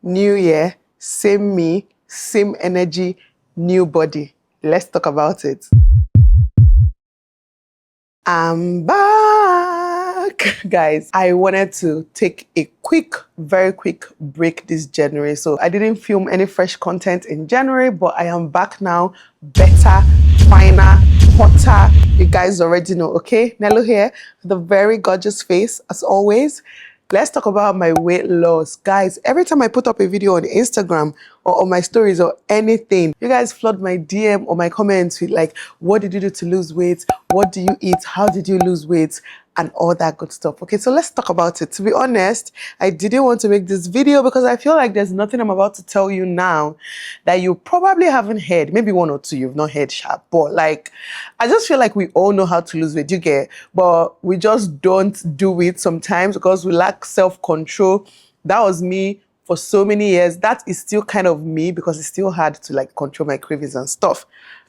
New year, same me, same energy, new body. Let's talk about it. I'm back. Guys, I wanted to take a very quick break this January. So I didn't film any fresh content in January, but I am back now, better, finer, hotter. You guys already know, okay? Nello here, with a very gorgeous face, as always. Let's talk about my weight loss. Guys, every time I put up a video on Instagram or on my stories or anything, you guys flood my DM or my comments with like, what did you do to lose weight? What do you eat? How did you lose weight? And all that good stuff. Okay, so let's talk about it. To be honest, I didn't want to make this video because I feel like there's nothing I'm about to tell you now that you probably haven't heard. Maybe one or two you've not heard sharp, but like, I just feel like we all know how to lose weight, you get, but we just don't do it sometimes because we lack self-control. That was me for so many years. That is still kind of me because it's still hard to like control my cravings and stuff.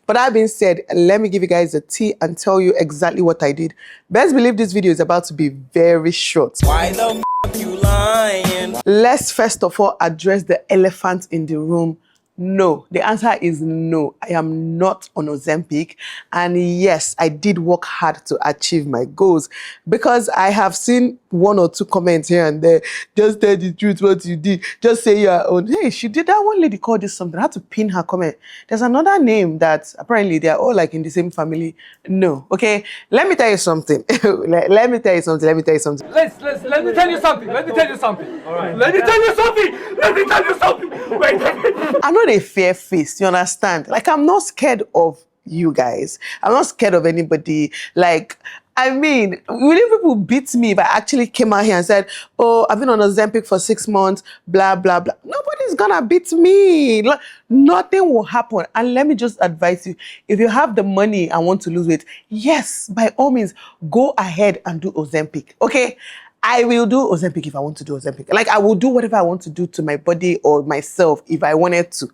But that being said, let me give you guys the tea and tell you exactly what I did. Best believe this video is about to be very short. Why the f you lying? Let's first of all address the elephant in the room. No, the answer is no. I am not on Ozempic. And yes, I did work hard to achieve my goals because I have seen one or two comments here and there. Just tell the truth what you did. Just say your own. Hey, she did that. One lady called this something. I had to pin her comment. There's another name that apparently they're all like in the same family. No, okay? Let me tell you something. Let me tell you something. Let me tell you something. Let me tell you something. Let me tell you something. All right. Let me tell you something. Let me tell you something. Wait. I'm not a fair face, you understand? Like, I'm not scared of you guys. I'm not scared of anybody. Like, I mean, will people beat me if I actually came out here and said, oh, I've been on Ozempic for 6 months, blah, blah, blah. Nobody's gonna beat me. Like, nothing will happen. And let me just advise you, if you have the money and want to lose weight, yes, by all means, go ahead and do Ozempic, okay? I will do Ozempic if I want to do Ozempic. Like, I will do whatever I want to do to my body or myself if I wanted to.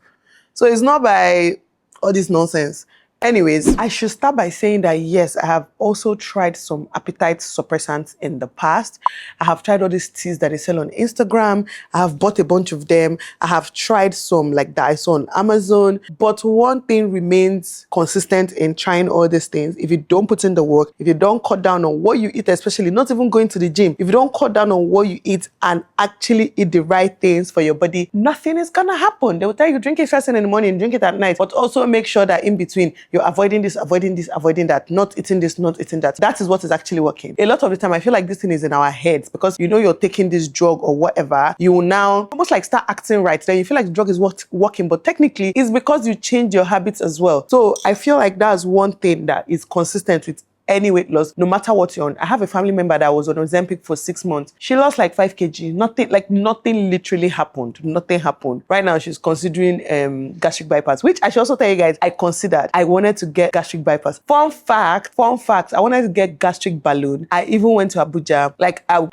So it's not by all this nonsense. Anyways, I should start by saying that yes, I have also tried some appetite suppressants in the past. I have tried all these teas that they sell on Instagram. I have bought a bunch of them. I have tried some like that I saw on Amazon. But one thing remains consistent in trying all these things. If you don't put in the work, if you don't cut down on what you eat, especially not even going to the gym, if you don't cut down on what you eat and actually eat the right things for your body, nothing is gonna happen. They will tell you drink it first thing in the morning, drink it at night, but also make sure that in between you're avoiding this, avoiding this, avoiding that, not eating this, not eating that. That is what is actually working. A lot of the time, I feel like this thing is in our heads because you know you're taking this drug or whatever, you will now almost like start acting right. Then you feel like the drug is working, but technically it's because you change your habits as well. So I feel like that's one thing that is consistent with any weight loss, no matter what you're on. I have a family member that was on Ozempic for 6 months. She lost like 5 kg. Nothing literally happened. Nothing happened. Right now, she's considering gastric bypass, which I should also tell you guys, I considered. I wanted to get gastric bypass. Fun fact, I wanted to get gastric balloon. I even went to Abuja.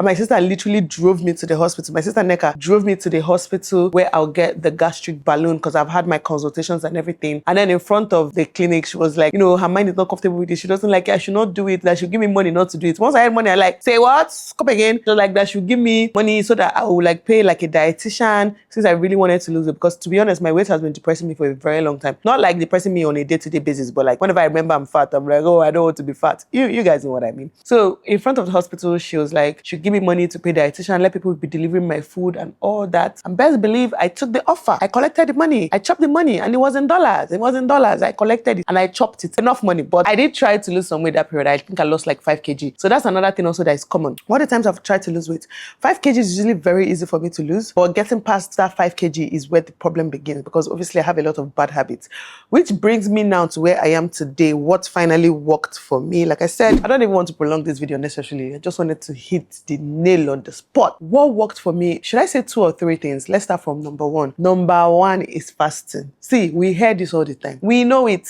My sister literally drove me to the hospital. My sister Neka drove me to the hospital where I'll get the gastric balloon because I've had my consultations and everything. And then in front of the clinic, she was like, you know, her mind is not comfortable with it. She doesn't like it. I should not do it, that she'll give me money not to do it. Once I had money, I like, say what? Come again. So like that she'll give me money so that I will like pay like a dietitian since I really wanted to lose it. Because to be honest, my weight has been depressing me for a very long time. Not like depressing me on a day-to-day basis, but like whenever I remember I'm fat, I'm like, oh, I don't want to be fat. You guys know what I mean. So in front of the hospital, she was like, she'll give me money to pay dietitian, let people be delivering my food and all that. And best believe I took the offer. I collected the money. I chopped the money and it was in dollars. It was in dollars. I collected it and I chopped it. Enough money. But I did try to lose some weight that period. I think I lost like 5 kg. So that's another thing also that is common. What the times I've tried to lose weight, 5 kg is usually very easy for me to lose, but getting past that 5 kg is where the problem begins because obviously I have a lot of bad habits, which brings me now to where I am today, what finally worked for me. Like I said, I don't even want to prolong this video necessarily. I just wanted to hit the nail on the spot. What worked for me, should I say 2 or 3 things? Let's start from number 1. Number 1 is fasting. See, we hear this all the time. We know it.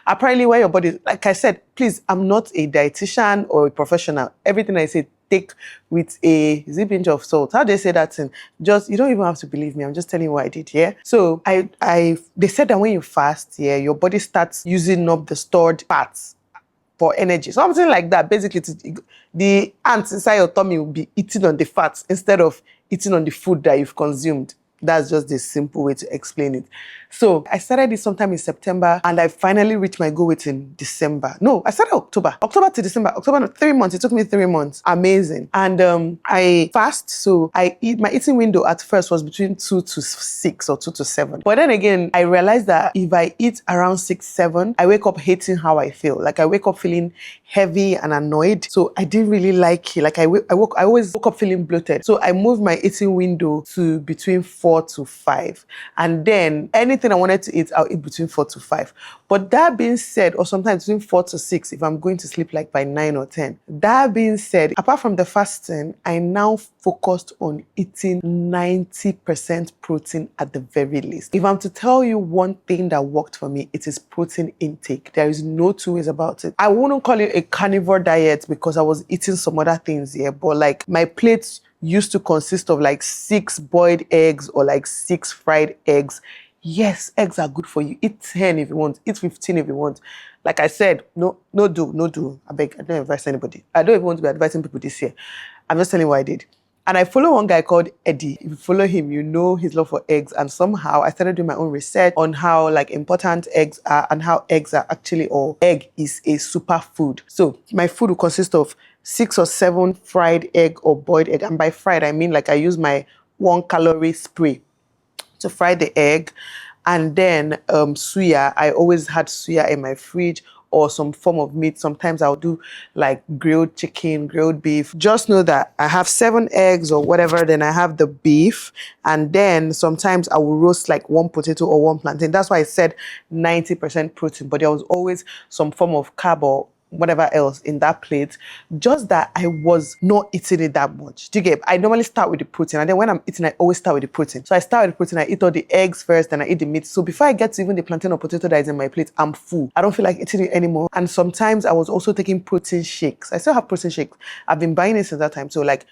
Apparently where your body, like I said, please, I'm not a dietitian or a professional. Everything I say, take with a pinch of salt. How do they say that thing? Just, you don't even have to believe me. I'm just telling you what I did, yeah? So they said that when you fast, yeah, your body starts using up the stored fats for energy. Something like that. Basically, the ants inside your tummy will be eating on the fats instead of eating on the food that you've consumed. That's just the simple way to explain it. So I started it sometime in September and I finally reached my goal weight in December. No, I started October to December. October, no, 3 months. It took me 3 months. Amazing. And I fast. So my eating window at first was between 2 to 6 or 2 to 7. But then again, I realized that if I eat around 6, 7, I wake up hating how I feel. Like I wake up feeling heavy and annoyed. So I didn't really like it. Like I always woke up feeling bloated. So I moved my eating window to between 4 to 5. And then anything I wanted to eat, I'll eat between 4 to 5. But that being said, or sometimes between 4 to 6, if I'm going to sleep like by 9 or 10. That being said, apart from the fasting, I now focused on eating 90% protein at the very least. If I'm to tell you one thing that worked for me, it is protein intake. There is no two ways about it. I wouldn't call it a carnivore diet because I was eating some other things here, but like my plates used to consist of like 6 boiled eggs or like 6 fried eggs. Yes, eggs are good for you. Eat 10 if you want. Eat 15 if you want. Like I said, no do. I beg, I don't advise anybody. I don't even want to be advising people this year. I'm just telling you what I did. And I follow one guy called Eddie. If you follow him, you know his love for eggs. And somehow I started doing my own research on how like important eggs are and how eggs are actually, or egg is a superfood. So my food will consist of 6 or 7 fried egg or boiled egg. And by fried, I mean like I use my 1-calorie spray to fry the egg. And then suya. I always had suya in my fridge or some form of meat. Sometimes I'll do like grilled chicken, grilled beef. Just know that I have 7 eggs or whatever, then I have the beef. And then sometimes I will roast like 1 potato or 1 plantain. That's why I said 90% protein, but there was always some form of carb or whatever else in that plate, just that I was not eating it that much. Do you get? I normally start with the protein, and then when I'm eating, I always start with the protein. So I start with the protein, I eat all the eggs first, then I eat the meat. So before I get to even the plantain or potato that is in my plate, I'm full. I don't feel like eating it anymore. And sometimes I was also taking protein shakes. I still have protein shakes. I've been buying it since that time. So like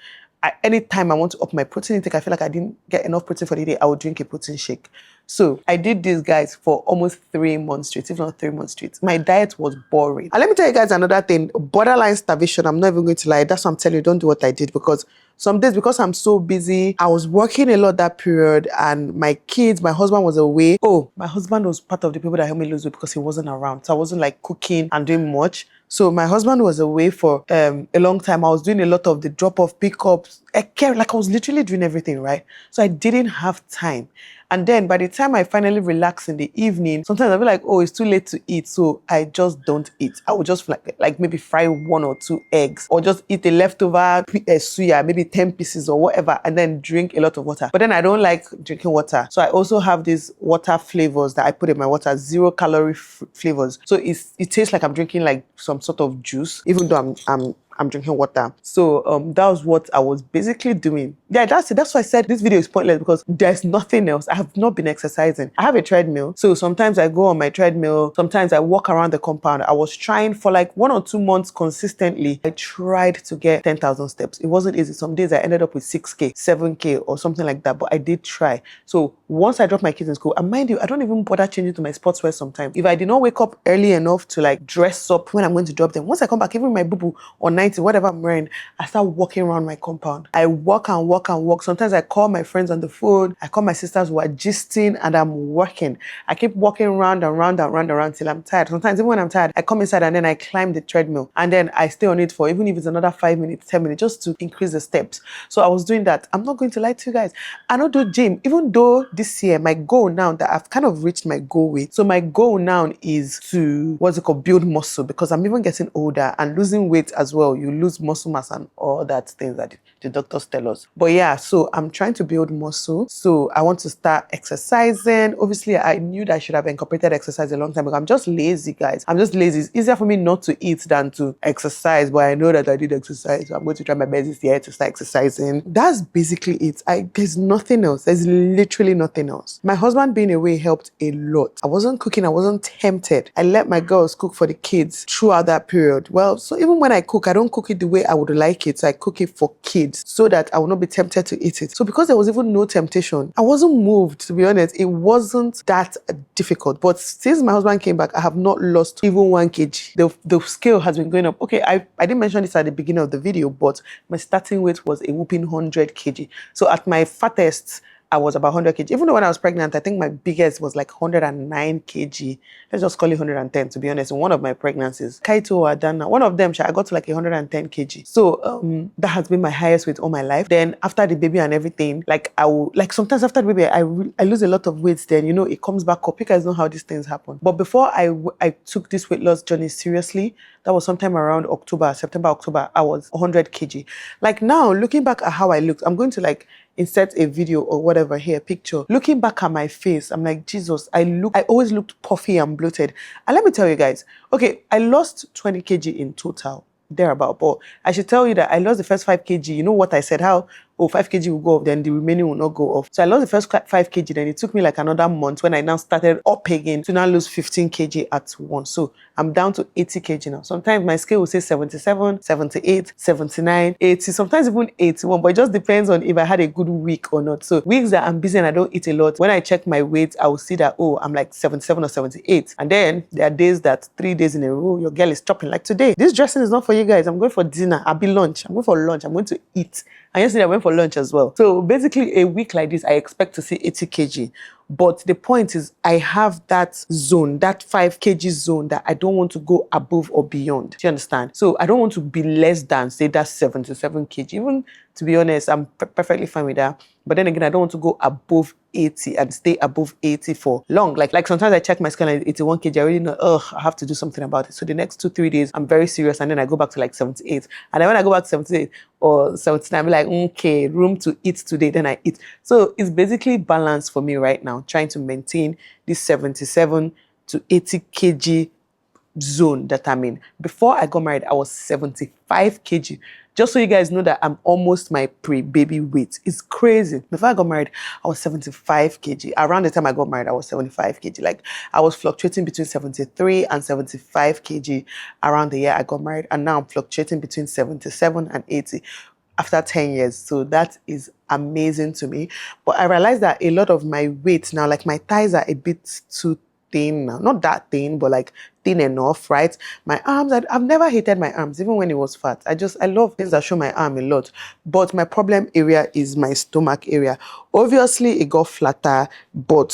anytime I want to up my protein intake, I feel like I didn't get enough protein for the day, I would drink a protein shake. So I did this, guys, for almost 3 months straight, if not 3 months straight. My diet was boring. And let me tell you guys another thing, borderline starvation. I'm not even going to lie. That's what I'm telling you. Don't do what I did, because some days, because I'm so busy, I was working a lot that period, and my kids, my husband was away. Oh, my husband was part of the people that helped me lose weight because he wasn't around. So I wasn't like cooking and doing much. So my husband was away for a long time. I was doing a lot of the drop-off, pickups. I was literally doing everything, right? So I didn't have time. And then by the time I finally relax in the evening, sometimes I feel like, oh, it's too late to eat. So I just don't eat. I would just like maybe fry 1 or 2 eggs, or just eat a leftover suya, maybe 10 pieces or whatever, and then drink a lot of water. But then I don't like drinking water. So I also have these water flavors that I put in my water, 0-calorie flavors. So it tastes like I'm drinking like some sort of juice, even though I'm drinking water. So that was what I was basically doing. Yeah, that's it. That's why I said this video is pointless, because there's nothing else. I have not been exercising. I have a treadmill. So sometimes I go on my treadmill. Sometimes I walk around the compound. I was trying for like 1 or 2 months consistently. I tried to get 10,000 steps. It wasn't easy. Some days I ended up with 6K, 7K or something like that, but I did try. So once I drop my kids in school, and mind you, I don't even bother changing to my sportswear sometimes. If I did not wake up early enough to like dress up when I'm going to drop them, once I come back, even my boo-boo or 90, whatever I'm wearing, I start walking around my compound. I walk and walk and walk. Sometimes I call my friends on the phone. I call my sisters who are gisting, and I'm working. I keep walking around and round and round and round till I'm tired. Sometimes even when I'm tired, I come inside and then I climb the treadmill, and then I stay on it for even if it's another 5 minutes, 10 minutes, just to increase the steps. So I was doing that. I'm not going to lie to you guys. I don't do gym, even though this year my goal now that I've kind of reached my goal weight. So my goal now is to build muscle, because I'm even getting older, and losing weight as well. You lose muscle mass and all that things that the doctors tell us. But yeah, so I'm trying to build muscle. So I want to start exercising. Obviously, I knew that I should have incorporated exercise a long time ago. I'm just lazy, guys. I'm just lazy. It's easier for me not to eat than to exercise, but I know that I did exercise. So I'm going to try my best this year to start exercising. That's basically it. There's nothing else. There's literally nothing else. My husband being away helped a lot. I wasn't cooking. I wasn't tempted. I let my girls cook for the kids throughout that period. Well, so even when I cook, I don't cook it the way I would like it. So I cook it for kids so that I will not be tempted to eat it. So because there was even no temptation, I wasn't moved, to be honest. It wasn't that difficult. But since my husband came back, I have not lost even 1 kg. The scale has been going up. Okay, I didn't mention this at the beginning of the video, but my starting weight was a whooping 100 kg. So at my fattest, I was about 100 kg. Even though when I was pregnant, I think my biggest was like 109 kg. Let's just call it 110, to be honest. In one of my pregnancies, Kaito or Adana, one of them, I got to like 110 kg. So that has been my highest weight all my life. Then after the baby and everything, like I will, like sometimes after the baby, I lose a lot of weight. Then, you know, it comes back up. You guys know how these things happen. But before I took this weight loss journey seriously, that was sometime around September, October, I was 100 kg. Like now, looking back at how I looked, I'm going to like insert a video or whatever here, picture. Looking back at my face, I'm like, Jesus, I always looked puffy and bloated. And let me tell you guys, okay, I lost 20 kg in total, thereabout. But I should tell you that I lost the first 5 kg. You know what I said? How? Oh, 5 kg will go off, then the remaining will not go off. So I lost the first 5 kg, then it took me like another month when I now started up again to now lose 15 kg at once. So I'm down to 80 kg now. Sometimes my scale will say 77, 78, 79, 80, sometimes even 81, but it just depends on if I had a good week or not. So weeks that I'm busy and I don't eat a lot, when I check my weight, I will see that, oh, I'm like 77 or 78. And then there are days that 3 days in a row, your girl is chopping. Like today, this dressing is not for you guys. I'm going for dinner. I'll be lunch. I'm going for lunch. I'm going to eat. And yesterday I went for lunch as well. So basically a week like this, I expect to see 80 kg. But the point is I have that zone, that 5 kg zone that I don't want to go above or beyond. Do you understand? So I don't want to be less than, say, that 77 kg. Even, to be honest, I'm perfectly fine with that. But then again, I don't want to go above 80 and stay above 80 for long. Like sometimes I check my scale and 81 kg, I already know, I have to do something about it. So the next 2-3 days, I'm very serious. And then I go back to like 78. And then when I go back to 78 or 79, I'm like, okay, room to eat today, then I eat. So it's basically balanced for me right now, trying to maintain this 77 to 80 kg zone that I'm in. Before I got married, I was 75 kg. Just so you guys know that I'm almost my pre-baby weight. It's crazy. Before I got married, I was 75 kg. Around the time I got married, I was 75 kg. Like I was fluctuating between 73 and 75 kg around the year I got married. And now I'm fluctuating between 77 and 80 after 10 years. So that is amazing to me. But I realized that a lot of my weight now, like my thighs are a bit too thin now. Not that thin, but like thin enough, right? My arms, I've never hated my arms, even when it was fat. I love things that show my arm a lot. But my problem area is my stomach area. Obviously, it got flatter, but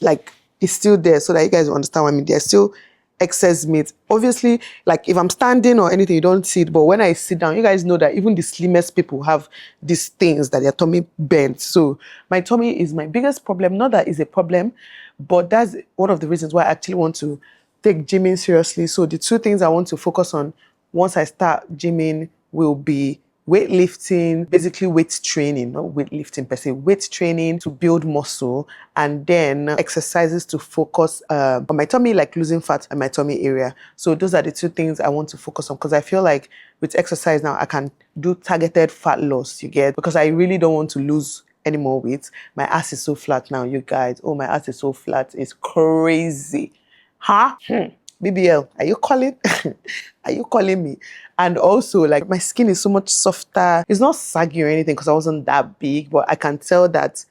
like it's still there, so that you guys understand what I mean. There's still excess meat. Obviously, like if I'm standing or anything, you don't see it. But when I sit down, you guys know that even the slimmest people have these things that their tummy bends. So my tummy is my biggest problem. Not that it's a problem, but that's one of the reasons why I actually want to take gymming seriously. So the 2 things I want to focus on once I start gymming will be weightlifting, basically weight training, not weightlifting per se, weight training to build muscle, and then exercises to focus on my tummy, like losing fat in my tummy area. So those are the 2 things I want to focus on, because I feel like with exercise now, I can do targeted fat loss, you get, because I really don't want to lose any more weight. My ass is so flat now, you guys. Oh, my ass is so flat. It's crazy. Huh? BBL, are you calling? Are you calling me? And also, like, my skin is so much softer. It's not saggy or anything because I wasn't that big, but I can tell that,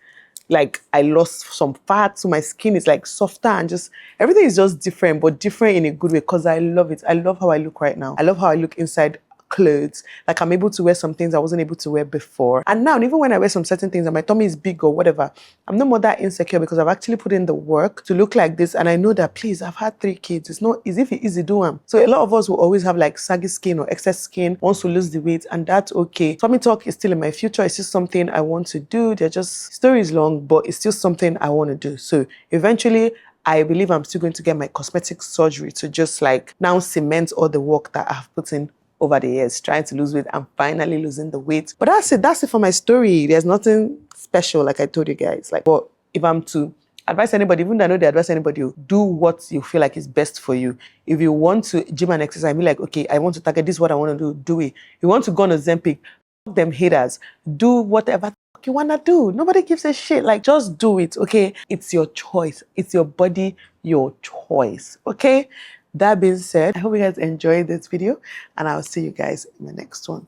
like, I lost some fat, so my skin is, like, softer and just, everything is just different, but different in a good way because I love it. I love how I look right now. I love how I look inside clothes. Like I'm able to wear some things I wasn't able to wear before. And now, even when I wear some certain things and my tummy is big or whatever, I'm no more that insecure because I've actually put in the work to look like this. And I know that, please, I've had 3 kids. It's not easy to do them. So a lot of us will always have like saggy skin or excess skin, wants to lose the weight, and that's okay. Tummy talk is still in my future. It's just something I want to do. They're just, story is long, but it's still something I want to do. So eventually, I believe I'm still going to get my cosmetic surgery to just like now cement all the work that I've put in over the years, trying to lose weight and finally losing the weight. But that's it for my story. There's nothing special, like I told you guys. Like, but if I'm to advise anybody, even though I know they advise anybody, do what you feel like is best for you. If you want to gym and exercise, be like, okay, I want to target this is what I want to do it. If you want to go on Ozempic, fuck them haters. Do whatever you want to do. Nobody gives a shit. Like, just do it, okay? It's your choice. It's your body, your choice, okay? That being said, I hope you guys enjoyed this video and I'll see you guys in the next one.